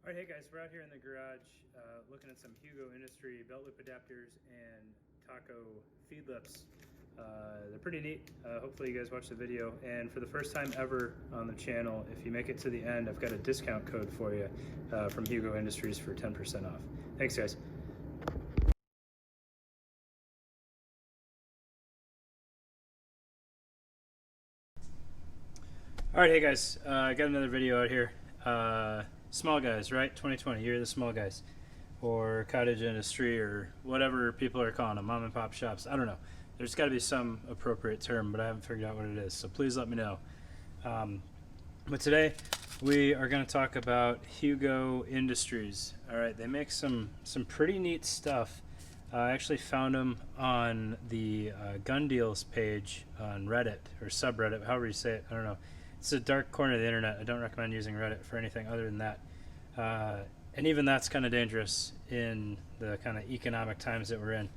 All right, hey guys, we're out here in the garage looking at some Hugo Industry belt loop adapters and taco feed lips. They're pretty neat. Hopefully you guys watch the video. And for the first time ever on the channel, if you make it to the end, I've got a discount code for you from Hugo Industries for 10% off. Thanks, guys. All right, hey guys, I got another video out here. Small guys, right? 2020, you're the small guys. Or cottage industry, or whatever people are calling them, mom and pop shops. I don't know. There's got to be some appropriate term, but I haven't figured out what it is. So please let me know. But today we are going to talk about Hugo Industries. All right, they make some pretty neat stuff. I actually found them on the gun deals page on Reddit or subreddit, however you say it. I don't know. It's a dark corner of the internet. I don't recommend using Reddit for anything other than that. And even that's kind of dangerous in the kind of economic times that we're in.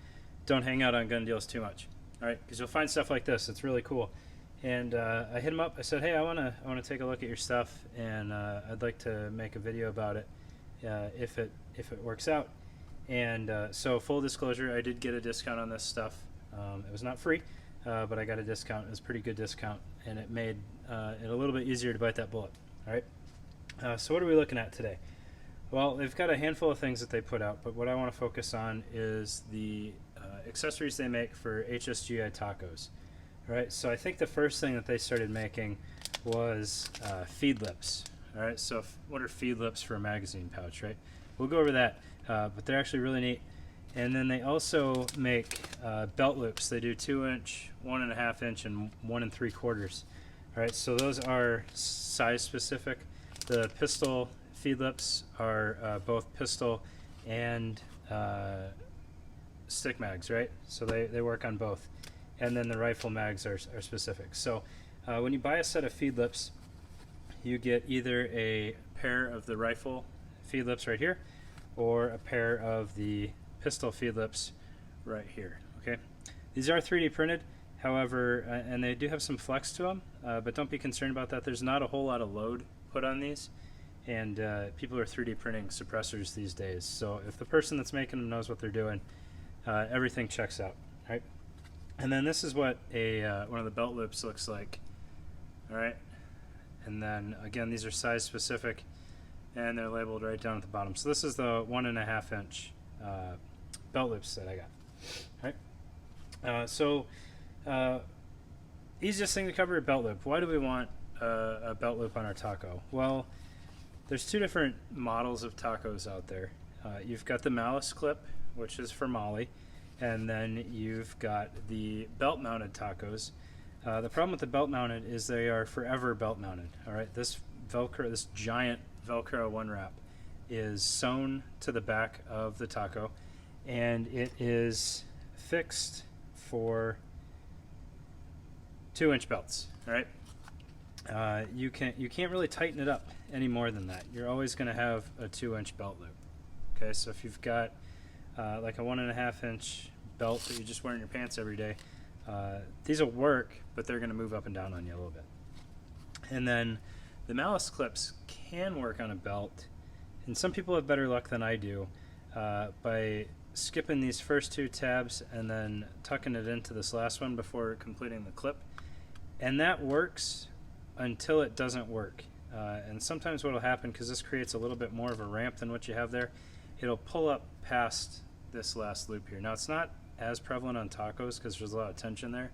Don't hang out on gun deals too much, all right? Because you'll find stuff like this. It's really cool. And I hit him up. I said, hey, I want to take a look at your stuff, and I'd like to make a video about it if it works out. And so full disclosure, I did get a discount on this stuff. It was not free, but I got a discount. It was a pretty good discount, and it made it a little bit easier to bite that bullet. All right. So what are we looking at today? Well, they've got a handful of things that they put out, but what I want to focus on is the accessories they make for HSGI tacos. All right. So I think the first thing that they started making was feed lips. All right. So what are feed lips for a magazine pouch, right? We'll go over that, but they're actually really neat. And then they also make belt loops. They do 2-inch, 1.5 inch, and 1 3/4. All right, so those are size specific. The pistol feed lips are both pistol and stick mags, right? So they work on both. And then the rifle mags are specific. So when you buy a set of feed lips, you get either a pair of the rifle feed lips right here, or a pair of the pistol feed lips right here. Okay, these are 3D printed, however, and they do have some flex to them, but don't be concerned about that. There's not a whole lot of load put on these, and people are 3D printing suppressors these days. So if the person that's making them knows what they're doing, everything checks out. Right? And then this is what a one of the belt loops looks like. All right, and then again, these are size specific, and they're labeled right down at the bottom. So this is the 1.5 inch belt loops that I got. All right. Easiest thing to cover, a belt loop. Why do we want a belt loop on our taco? Well, there's two different models of tacos out there. You've got the malice clip, which is for Molly, and then you've got the belt mounted tacos. The problem with the belt mounted is they are forever belt mounted. All right, this Velcro, this giant Velcro one wrap is sewn to the back of the taco, and it is fixed for 2-inch belts. All right, you can't really tighten it up any more than that. You're always going to have a 2-inch belt loop. Okay, so if you've got like a 1.5 inch belt that you just wear in your pants every day, these will work, but they're going to move up and down on you a little bit. And then the malice clips can work on a belt, and some people have better luck than I do by skipping these first 2 tabs and then tucking it into this last one before completing the clip. And that works until it doesn't work. And sometimes what will happen, because this creates a little bit more of a ramp than what you have there, it'll pull up past this last loop here. Now it's not as prevalent on tacos because there's a lot of tension there,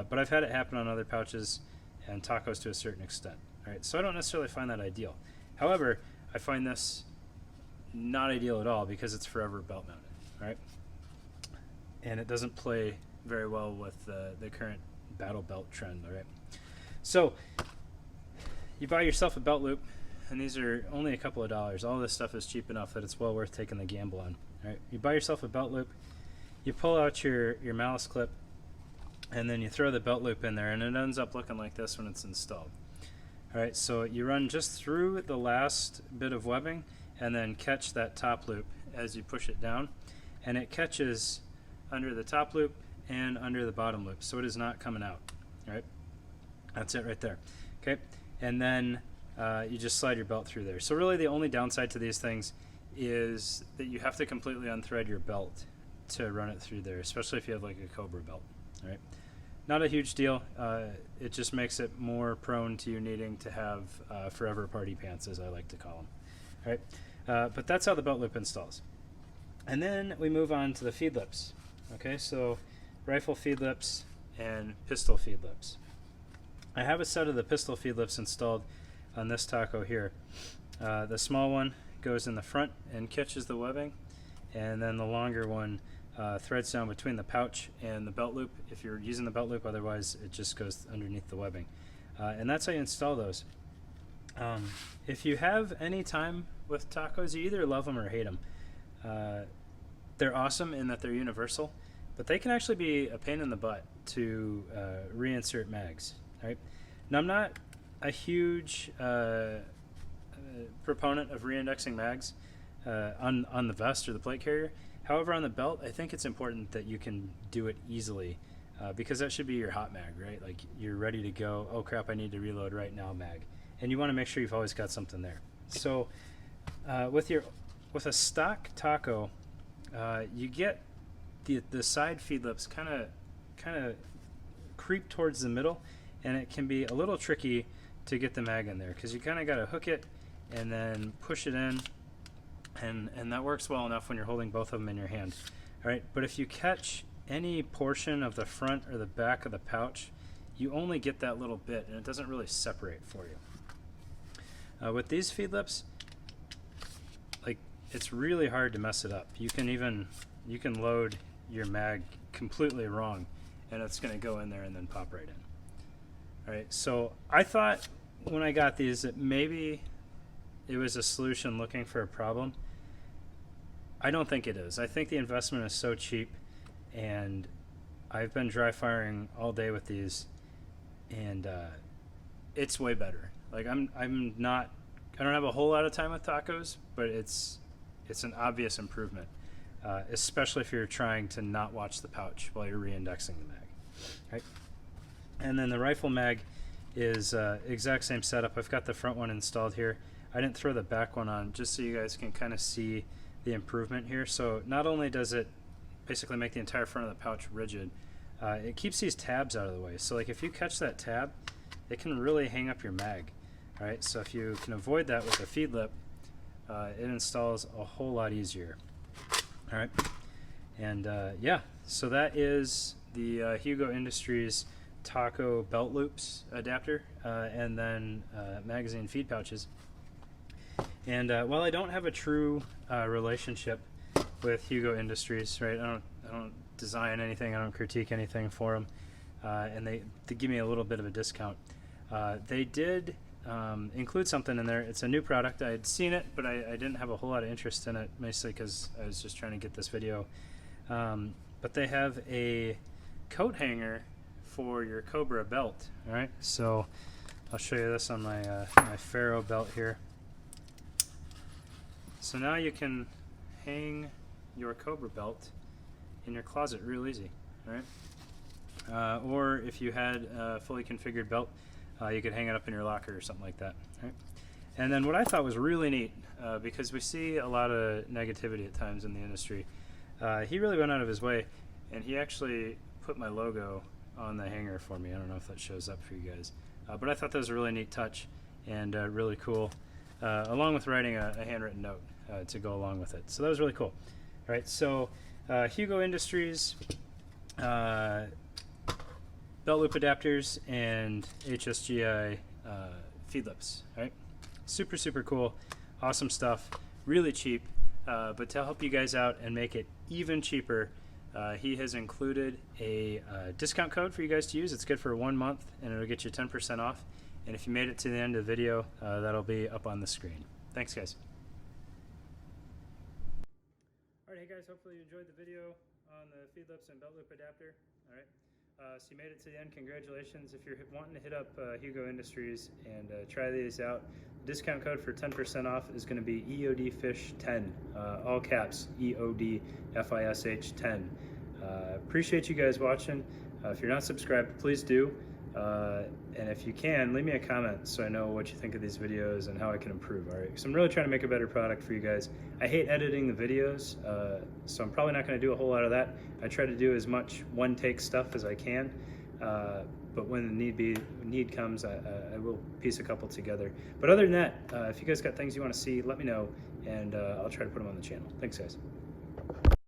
but I've had it happen on other pouches and tacos to a certain extent. All right, so I don't necessarily find that ideal. However, I find this not ideal at all because it's forever belt mounted. All right, and it doesn't play very well with the current battle belt trend. All right, so you buy yourself a belt loop, and these are only a couple of dollars. All this stuff is cheap enough that it's well worth taking the gamble on. All right, you buy yourself a belt loop, you pull out your malice clip, and then you throw the belt loop in there, and it ends up looking like this when it's installed. All right, so you run just through the last bit of webbing and then catch that top loop as you push it down, and it catches under the top loop and under the bottom loop, so it is not coming out. All right, that's it right there. Okay, and then you just slide your belt through there. So really the only downside to these things is that you have to completely unthread your belt to run it through there, especially if you have like a Cobra belt. All right, not a huge deal. It just makes it more prone to you needing to have forever party pants, as I like to call them. All right, but that's how the belt loop installs. And then we move on to the feed lips. Okay, so rifle feed lips and pistol feed lips. I have a set of the pistol feed lips installed on this taco here. The small one goes in the front and catches the webbing, and then the longer one threads down between the pouch and the belt loop if you're using the belt loop, otherwise it just goes underneath the webbing. And that's how you install those. If you have any time with tacos, you either love them or hate them. They're awesome in that they're universal, but they can actually be a pain in the butt to reinsert mags. Right? Now, I'm not a huge proponent of reindexing mags on the vest or the plate carrier. However, on the belt, I think it's important that you can do it easily because that should be your hot mag, right? Like you're ready to go. Oh crap, I need to reload right now mag, and you want to make sure you've always got something there. So with a stock taco, you get the side feed lips kind of creep towards the middle, and it can be a little tricky to get the mag in there because you kind of got to hook it and then push it in, and that works well enough when you're holding both of them in your hand. All right, but if you catch any portion of the front or the back of the pouch, you only get that little bit, and it doesn't really separate for you. With these feed lips, like it's really hard to mess it up. You can load your mag completely wrong, and it's going to go in there and then pop right in. All right, so I thought when I got these that maybe it was a solution looking for a problem. I don't think it is. I think the investment is so cheap, and I've been dry firing all day with these, and it's way better. Like I don't have a whole lot of time with tacos, but it's an obvious improvement, especially if you're trying to not watch the pouch while you're reindexing the mag. Right? And then the rifle mag is exact same setup. I've got the front one installed here. I didn't throw the back one on just so you guys can kind of see the improvement here. So not only does it basically make the entire front of the pouch rigid, it keeps these tabs out of the way. So like if you catch that tab, it can really hang up your mag. All right, so if you can avoid that with a feed lip, it installs a whole lot easier. All right, and yeah, so that is the Hugo Industries taco belt loops adapter, and then magazine feed pouches. And while I don't have a true relationship with Hugo Industries, right? I don't design anything, I don't critique anything for them, and they give me a little bit of a discount. They did include something in there. It's a new product. I had seen it, but I didn't have a whole lot of interest in it, mostly because I was just trying to get this video. But they have a coat hanger for your Cobra belt. All right, so I'll show you this on my my Faro belt here. So now you can hang your Cobra belt in your closet real easy. All right, or if you had a fully configured belt, you could hang it up in your locker or something like that. Right? And then what I thought was really neat, because we see a lot of negativity at times in the industry, he really went out of his way, and he actually put my logo on the hanger for me. I don't know if that shows up for you guys, but I thought that was a really neat touch and really cool, along with writing a handwritten note to go along with it. So that was really cool. All right, so Hugo Industries belt loop adapters and HSGI feed lips. All right, super cool, awesome stuff, really cheap. But to help you guys out and make it even cheaper, he has included a discount code for you guys to use. It's good for 1 month, and it'll get you 10% off. And if you made it to the end of the video, that'll be up on the screen. Thanks, guys. All right, hey guys, hopefully you enjoyed the video on the feed lips and belt loop adapter. All right. So you made it to the end. Congratulations. If you're wanting to hit up Hugo Industries and try these out, the discount code for 10% off is going to be EODFISH10, all caps, EODFISH10. Appreciate you guys watching. If you're not subscribed, please do. And if you can, leave me a comment so I know what you think of these videos and how I can improve, all right? Because I'm really trying to make a better product for you guys. I hate editing the videos, so I'm probably not going to do a whole lot of that. I try to do as much one-take stuff as I can, but when the need comes, I will piece a couple together. But other than that, if you guys got things you want to see, let me know, and I'll try to put them on the channel. Thanks, guys.